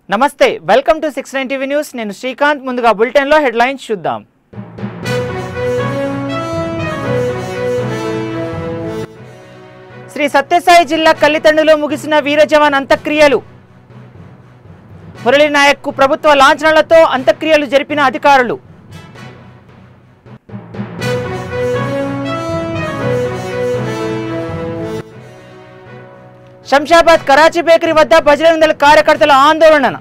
నమస్తే welcome to 69 TV news నేను శ్రీకాంత్ ముందుగా బులెటిన్ లో హెడ్లైన్స్ చూద్దాం శ్రీ సత్యసాయి జిల్లా కల్లితండులో ముగిసిన వీర జవాన్ అంత్యక్రియలు మురళీ నాయక్ కు ప్రభుత్వ లాంఛనాలతో అంత్యక్రియలు జరిపిన అధికారులు శంషాబాద్ కరాచీ బేకరీ వద్ద బజరంగ్ దళ్ కార్యకర్తల ఆందోళన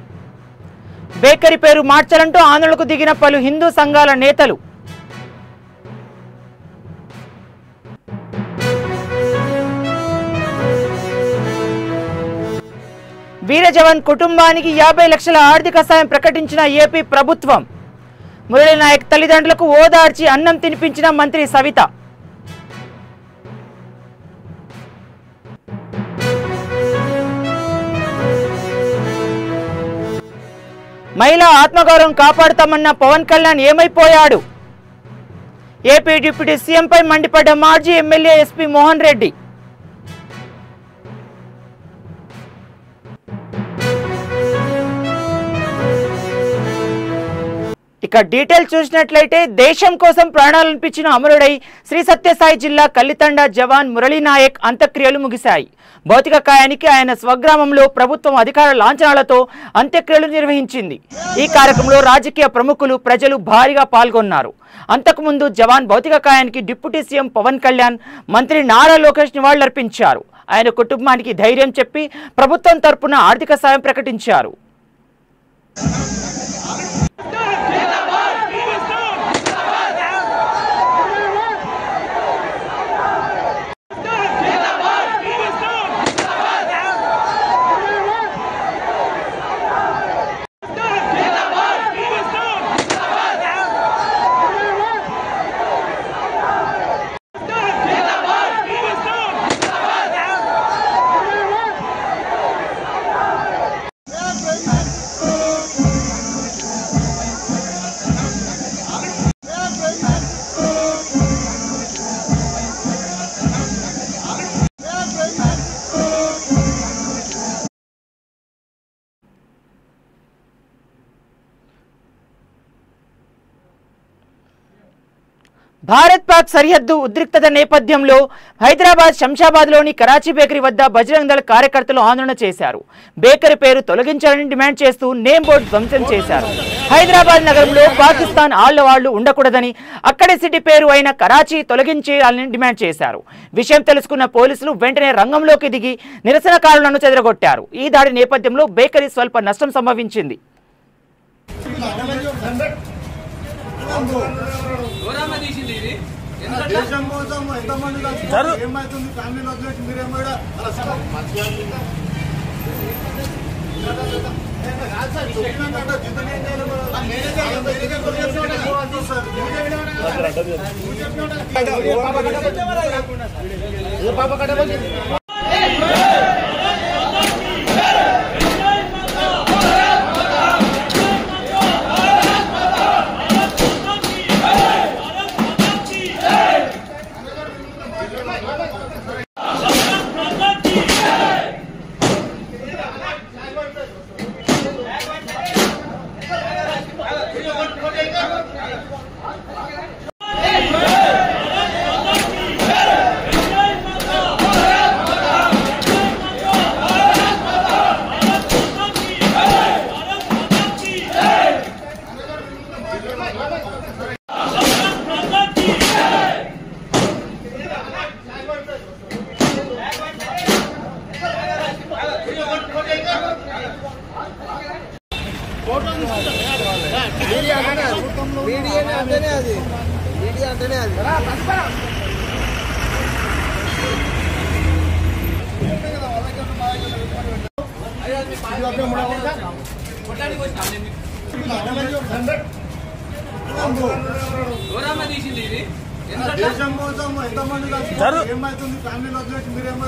బేకరీ పేరు మార్చాలంటూ ఆందోళనకు దిగిన పలు హిందూ సంఘాల నేతలు వీర జవాన్ కుటుంబానికి 50 లక్షల ఆర్థిక సాయం ప్రకటించిన ఏపీ ప్రభుత్వం మురళీ నాయక్ తల్లిదండ్రులకు ఓదార్చి అన్నం తినిపించిన మంత్రి సవిత మహిళా ఆత్మగౌరవం కాపాడుతామన్న పవన్ కళ్యాణ్ ఏమైపోయాడు ఏపీ డిప్యూటీ సీఎంపై మండిపడ్డ మాజీ ఎమ్మెల్యే ఎస్పీ మోహన్ రెడ్డి ఇక డీటెయిల్ చూసినట్లయితే దేశం కోసం ప్రాణాలనిపించిన అమరుడై శ్రీ సత్యసాయి జిల్లా కల్లితండ జవాన్ మురళీ నాయక్ అంత్యక్రియలు ముగిశాయి భౌతిక కాయానికి ఆయన స్వగ్రామంలో ప్రభుత్వం అధికార లాంఛనాలతో అంత్యక్రియలు నిర్వహించింది ఈ కార్యక్రమంలో రాజకీయ ప్రముఖులు ప్రజలు భారీగా పాల్గొన్నారు అంతకుముందు జవాన్ భౌతిక కాయానికి డిప్యూటీ సీఎం పవన్ కళ్యాణ్ మంత్రి నారా లోకేష్ నివాళులర్పించారు ఆయన కుటుంబానికి ధైర్యం చెప్పి ప్రభుత్వం తరపున ఆర్థిక సాయం ప్రకటించారు భారత్ పాక్ సరిహద్దు ఉద్రిక్తత నేపథ్యంలో హైదరాబాద్ శంషాబాద్లోని కరాచీ బేకరీ వద్ద బజరంగ్ దళ్ కార్యకర్తలు ఆందోళన చేశారు బేకరీ పేరు తొలగించాలని డిమాండ్ చేస్తూ నేమ్ బోర్డు ధ్వంసం చేశారు హైదరాబాద్ నగరంలో పాకిస్తాన్ ఆళ్లవాళ్లు ఉండకూడదని అక్కడి సిటీ పేరు అయిన కరాచీ తొలగించేయాలని డిమాండ్ చేశారు విషయం తెలుసుకున్న పోలీసులు వెంటనే రంగంలోకి దిగి నిరసనకారులను చెదరగొట్టారు ఈ దాడి నేపథ్యంలో బేకరీ స్వల్ప నష్టం సంభవించింది దేశం కోసం ఎంతమంది ఏమైతుంది ఫ్యామిలీలో వదిలేసి మీరేమో దేశం కోసం ఎంతమంది ఏమైతుంది ఫ్యామిలీలో వదిలేసి మీరేమో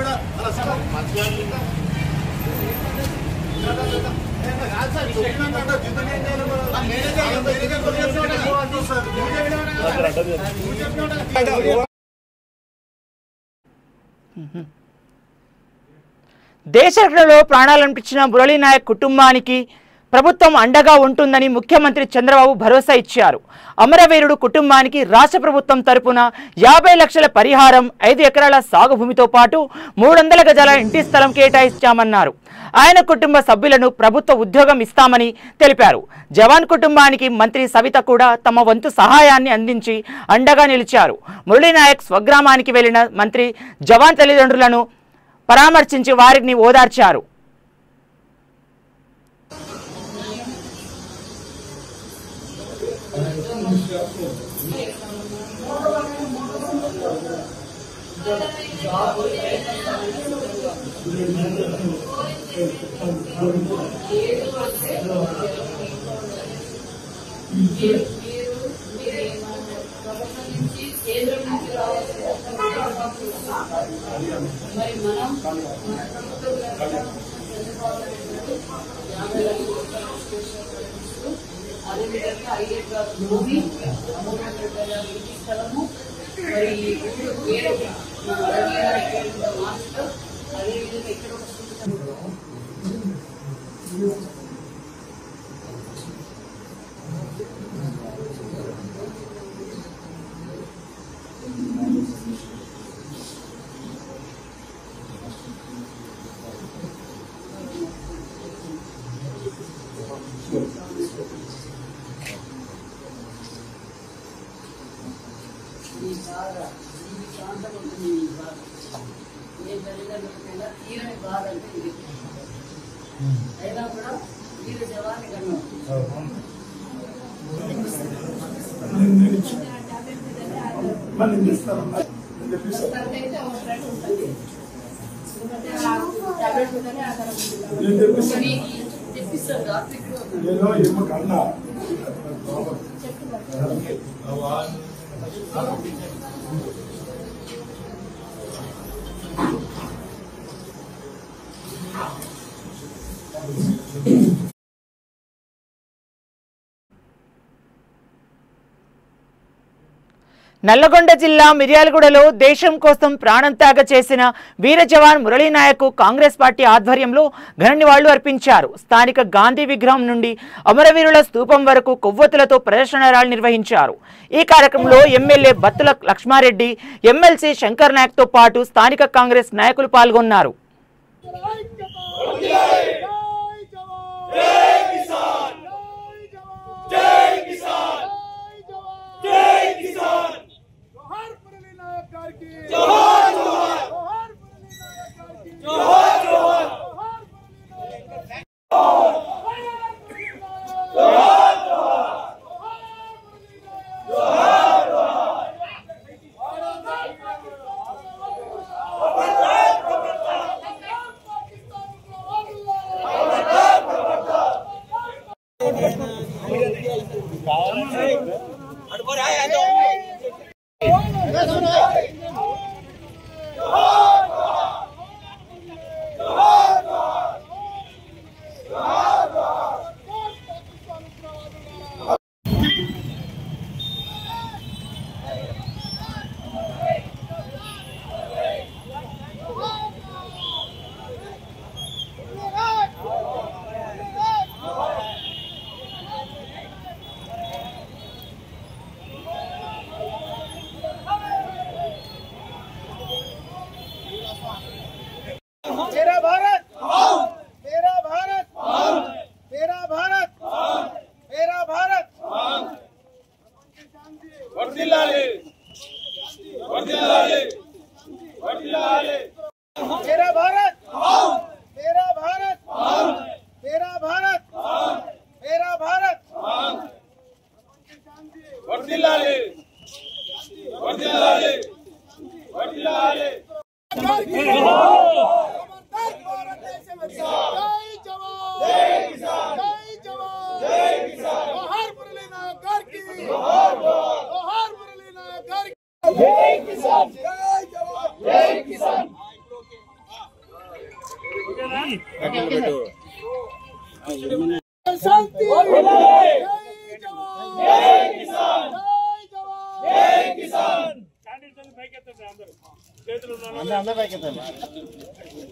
దేశ రక్షణలో ప్రాణాలనిపించిన మురళీ నాయక్ కుటుంబానికి ప్రభుత్వం అండగా ఉంటుందని ముఖ్యమంత్రి చంద్రబాబు భరోసా ఇచ్చారు. అమరవీరుడు కుటుంబానికి రాష్ట్ర ప్రభుత్వం తరపున 50 లక్షల పరిహారం, 5 ఎకరాల సాగు భూమితో పాటు 300 గజాల ఇంటి స్థలం కేటాయించామన్నారు. ఆయన కుటుంబ సభ్యులను ప్రభుత్వ ఉద్యోగం ఇస్తామని తెలిపారు. జవాన్ కుటుంబానికి మంత్రి సవిత కూడా తమ వంతు సహాయాన్ని అందించి అండగా నిలిచారు. మురళీనాయక్ స్వగ్రామానికి వెళ్లిన మంత్రి జవాన్ తల్లిదండ్రులను పరామర్శించి వారిని ఓదార్చారు. నల్లగొండ జిల్లా మిర్యాలగూడలో దేశం కోసం ప్రాణం త్యాగ చేసిన వీర జవాన్ మురళీనాయక్ కాంగ్రెస్ పార్టీ ఆధ్వర్యంలో ఘన నివాళులు అర్పించారు. స్థానిక గాంధీ విగ్రహం నుండి అమరవీరుల స్తూపం వరకు కొవ్వొత్తులతో ప్రదర్శన ర్యాలీ నిర్వహించారు. ఈ కార్యక్రమంలో ఎమ్మెల్యే బత్తుల లక్ష్మారెడ్డి, ఎమ్మెల్సీ శంకర్ నాయక్ తో పాటు స్థానిక కాంగ్రెస్ నాయకులు పాల్గొన్నారు.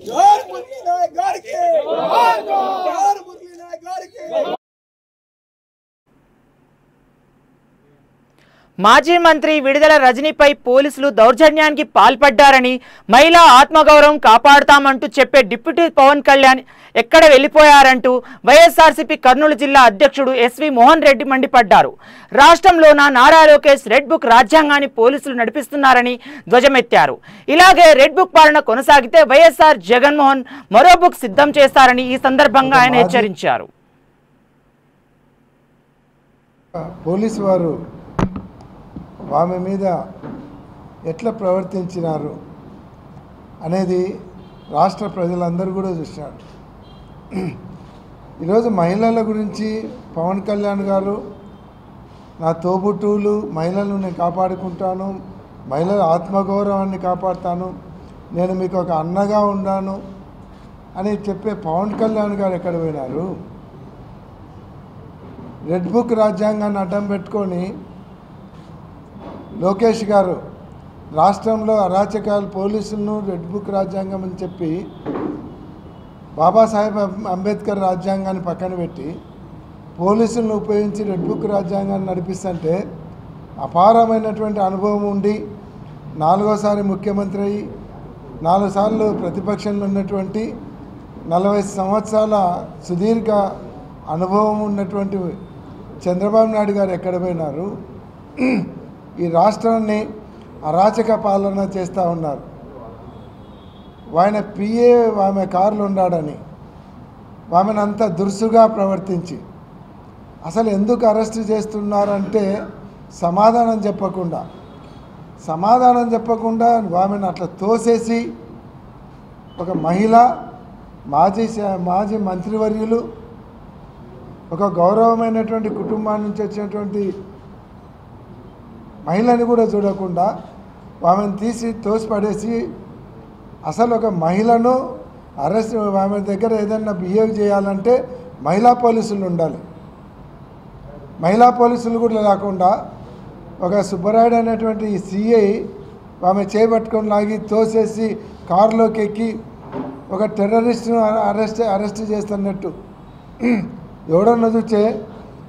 जोहार मुरलीनायक गाड़ के, जोहार मुरलीनायक गाड़ के। మాజీ మంత్రి విడుదల రజనీపై పోలీసులు దౌర్జన్యానికి పాల్పడ్డారని, మహిళా ఆత్మగౌరవం కాపాడుతామంటూ చెప్పే డిప్యూటీ పవన్ కళ్యాణ్ ఎక్కడ వెళ్లిపోయారంటూ వైఎస్ఆర్సీపీ కర్నూలు జిల్లా అధ్యక్షుడు ఎస్వి మోహన్ రెడ్డి మండిపడ్డారు. రాష్ట్రంలోన నారా లోకేష్ రెడ్ బుక్ రాజ్యాంగాన్ని పోలీసులు నడిపిస్తున్నారని ధ్వజమెత్తారు. ఇలాగే రెడ్ బుక్ పాలన కొనసాగితే వైఎస్ఆర్ జగన్మోహన్ మరో బుక్ సిద్ధం చేస్తారని ఈ సందర్భంగా ఆయన హెచ్చరించారు. పోలీసు వారు ఆమె మీద ఎట్లా ప్రవర్తించినారు అనేది రాష్ట్ర ప్రజలందరూ కూడా చూశారు. ఈరోజు మహిళల గురించి పవన్ కళ్యాణ్ గారు నా తోబుట్టువులు, మహిళలను నేను కాపాడుకుంటాను, మహిళల ఆత్మగౌరవాన్ని కాపాడుతాను, నేను మీకు ఒక అన్నగా ఉన్నాను అని చెప్పే పవన్ కళ్యాణ్ గారు ఎక్కడ పోయినారు? రెడ్ బుక్ రాజ్యాంగాన్ని అడ్డం పెట్టుకొని లోకేష్ గారు రాష్ట్రంలో అరాచకాలు, పోలీసులను రెడ్ బుక్ రాజ్యాంగం అని చెప్పి బాబాసాహెబ్ అంబేద్కర్ రాజ్యాంగాన్ని పక్కన పెట్టి పోలీసులను ఉపయోగించి రెడ్ బుక్ రాజ్యాంగాన్ని నడిపిస్తుంటే అపారమైనటువంటి అనుభవం ఉండి 4వసారి ముఖ్యమంత్రి అయ్యి 4 సార్లు ప్రతిపక్షంలో ఉన్నటువంటి 40 సంవత్సరాల సుదీర్ఘ అనుభవం ఉన్నటువంటి చంద్రబాబు నాయుడు గారు ఎక్కడ పోయినారు? ఈ రాష్ట్రాన్ని అరాచక పాలన చేస్తూ ఉన్నారు. ఆయన పిఏ ఆమె కారులో ఉన్నాడని ఆమెను అంత దురుసుగా ప్రవర్తించి అసలు ఎందుకు అరెస్ట్ చేస్తున్నారంటే సమాధానం చెప్పకుండా ఆమెను అట్లా తోసేసి ఒక మహిళ, మాజీ మంత్రివర్యులు, ఒక గౌరవమైనటువంటి కుటుంబాన్ని నుంచి వచ్చినటువంటి మహిళని కూడా చూడకుండా ఆమెను తీసి తోసిపడేసి అసలు ఒక మహిళను అరెస్ట్, ఆమె దగ్గర ఏదైనా బిహేవ్ చేయాలంటే మహిళా పోలీసులు ఉండాలి. మహిళా పోలీసులు కూడా లేకుండా ఒక సుబ్బరాయుడు అనేటువంటి సిఐ ఆమె చేపట్టుకొని లాగి తోసేసి కారులోకి ఎక్కి ఒక టెర్రరిస్ట్ను అరెస్ట్ చేస్తున్నట్టు ఎవడన్నా చూస్తే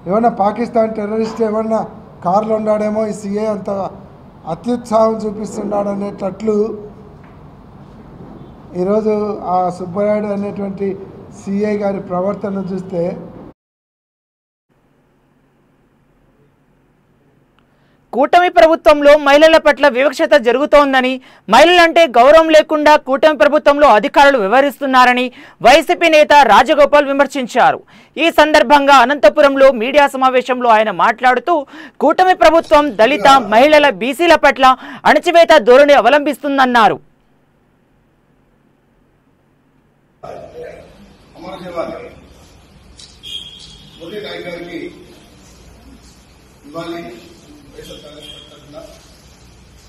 ఏమన్నా పాకిస్తాన్ టెర్రరిస్ట్ ఏమన్నా కారులో ఉన్నాడేమో, ఈ సిఐ అంత అత్యుత్సాహం చూపిస్తున్నాడు అనేటట్లు ఈరోజు ఆ సుబ్బరాయుడు అనేటువంటి సిఐ గారి ప్రవర్తన చూస్తే కూటమి ప్రభుత్వంలో మహిళల పట్ల వివక్షత జరుగుతోందని, మహిళలంటే గౌరవం లేకుండా కూటమి ప్రభుత్వంలో అధికారులు వ్యవహరిస్తున్నారని వైసీపీ నేత రాజగోపాల్ విమర్శించారు. ఈ సందర్భంగా అనంతపురంలో మీడియా సమావేశంలో ఆయన మాట్లాడుతూ కూటమి ప్రభుత్వం దళిత, మహిళల, బీసీల పట్ల అణచివేత ధోరణి అవలంబిస్తుందన్నారు.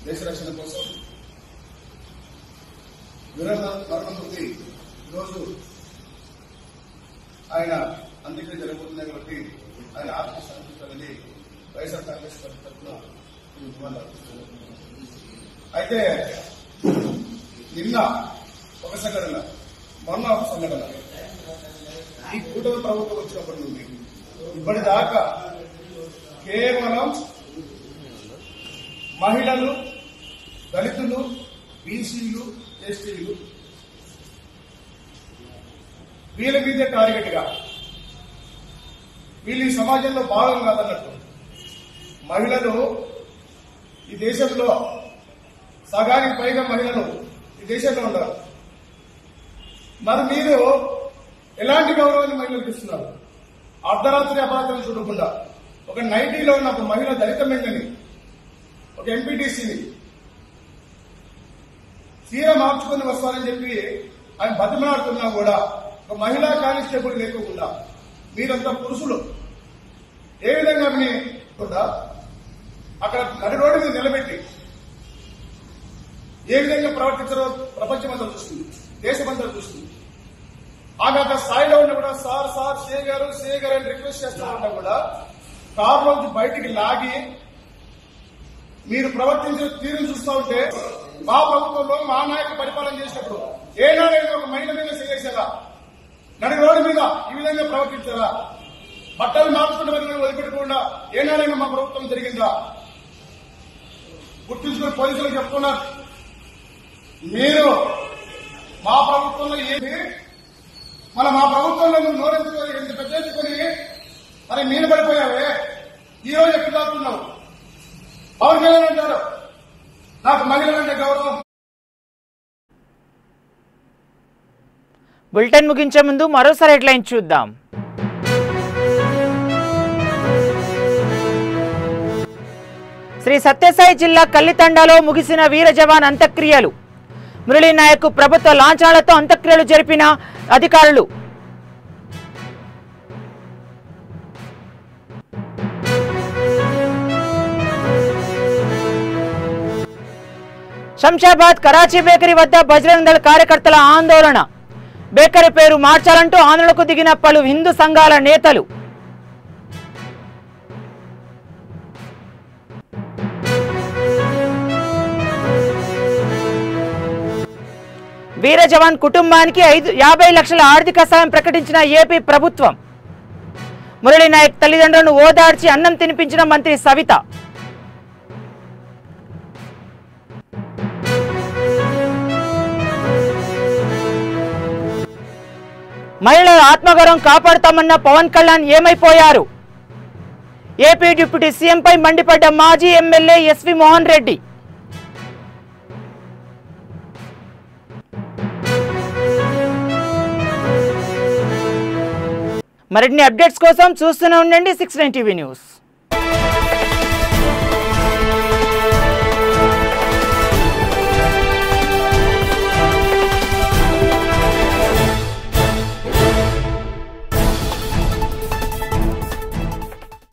దేశ రక్షణ కోసం మరణమృతి ఈరోజు ఆయన అంత్యక్రియ జరగబోతున్నాయి కాబట్టి ఆయన ఆత్మశాంతించాలని వైఎస్ఆర్ కాంగ్రెస్ పార్టీ తరఫున అయితే నిన్న ఒక సంఘటన, మొన్న ఒక సంఘటన, ఈ కూటమి ప్రభుత్వం వచ్చినప్పటి నుండి ఇప్పటిదాకా కేవలం మహిళలు, దళితులు, బీసీలు, ఎస్టీలు వీళ్ళ మీదే టార్గెట్ గా, వీళ్ళు ఈ సమాజంలో భాగం కాదన్నట్టు. మహిళలు ఈ దేశంలో సగానికి పైగా మహిళలు ఈ దేశంలో ఉన్నారు. మరి మీరు ఎలాంటి గౌరవాన్ని మహిళలకు ఇస్తున్నారు? అర్ధరాత్రి అపరాత్రులు చూడకుండా ఒక 90లో ఉన్న ఒక మహిళ దళిత మహిళని, ఒక ఎంపీటీసీని చీర మార్చుకుని వస్తారని చెప్పి ఆయన బతిమలాడుతున్నా కూడా ఒక మహిళా కానిస్టేబుల్ లేకుండా మీరంతా పురుషులు ఏ విధంగా కూడా అక్కడ నడి రోడ్డు మీద నిలబెట్టి ఏ విధంగా ప్రవర్తించారో ప్రపంచమంతా చూస్తుంది, దేశమంతా చూస్తుంది. ఆమె అక్కడ స్థాయిలో ఉన్న కూడా సార్ సే గారు అని రిక్వెస్ట్ చేస్తున్నా కూడా కారులోంచి బయటికి లాగి మీరు ప్రవర్తించే తీరును చూస్తూ ఉంటే, మా ప్రభుత్వంలో మా నాయకులు పరిపాలన చేసినప్పుడు ఏనాడైనా ఒక మహిళ మీద చేసేలా, నడి రోడ్డు మీద ఈ విధంగా ప్రవర్తించారా? బట్టలు మార్చుకుంటే వదిలిపెట్టకుండా ఏనాడైనా మా ప్రభుత్వం జరిగిందా? గుర్తుంచుకుని పోలీసులకు చెప్తున్నారు, మీరు మా ప్రభుత్వంలో ఏమి మా ప్రభుత్వంలో నువ్వు నోరెందుకొని ఎంత పెద్దెందుకొని మరి మీరు పడిపోయావే, ఈ రోజు ఎప్పుడు దాస్తున్నావు? పవన్ కళ్యాణ్ అంటారు నాకు మహిళలంటే గౌరవం. బులెటిన్ ముగించే ముందు మరోసారి హెడ్లైన్ చూద్దాం. శ్రీ సత్యసాయి జిల్లా కల్లితండాలో ముగిసిన వీర జవాన్ అంత్యక్రియలు. మురళీ నాయక్ ప్రభుత్వ లాంఛనాలతో అంత్యక్రియలు జరిపిన అధికారులు. శంషాబాద్ కరాచీ బేకరీ వద్ద బజరంగ్ దళ్ కార్యకర్తల ఆందోళన. బేకరీ పేరు మార్చాలంటూ ఆందోళనకు దిగిన పలు హిందూ సంఘాల నేతలు. వీర జవాన్ కుటుంబానికి 50 లక్షల ఆర్థిక సాయం ప్రకటించిన ఏపీ ప్రభుత్వం. మురళీ నాయక్ తల్లిదండ్రులను ఓదార్చి అన్నం తినిపించిన మంత్రి సవిత. మహిళల ఆత్మగౌరవం కాపాడుతామన్న పవన్ కళ్యాణ్ ఏమైపోయారు? ఏపీ డిప్యూటీ సీఎంపై మండిపడ్డ మాజీ ఎమ్మెల్యే ఎస్వి మోహన్ రెడ్డి. మరిన్ని అప్డేట్స్ కోసం చూస్తూనే ఉండండి 69 టీవీ న్యూస్.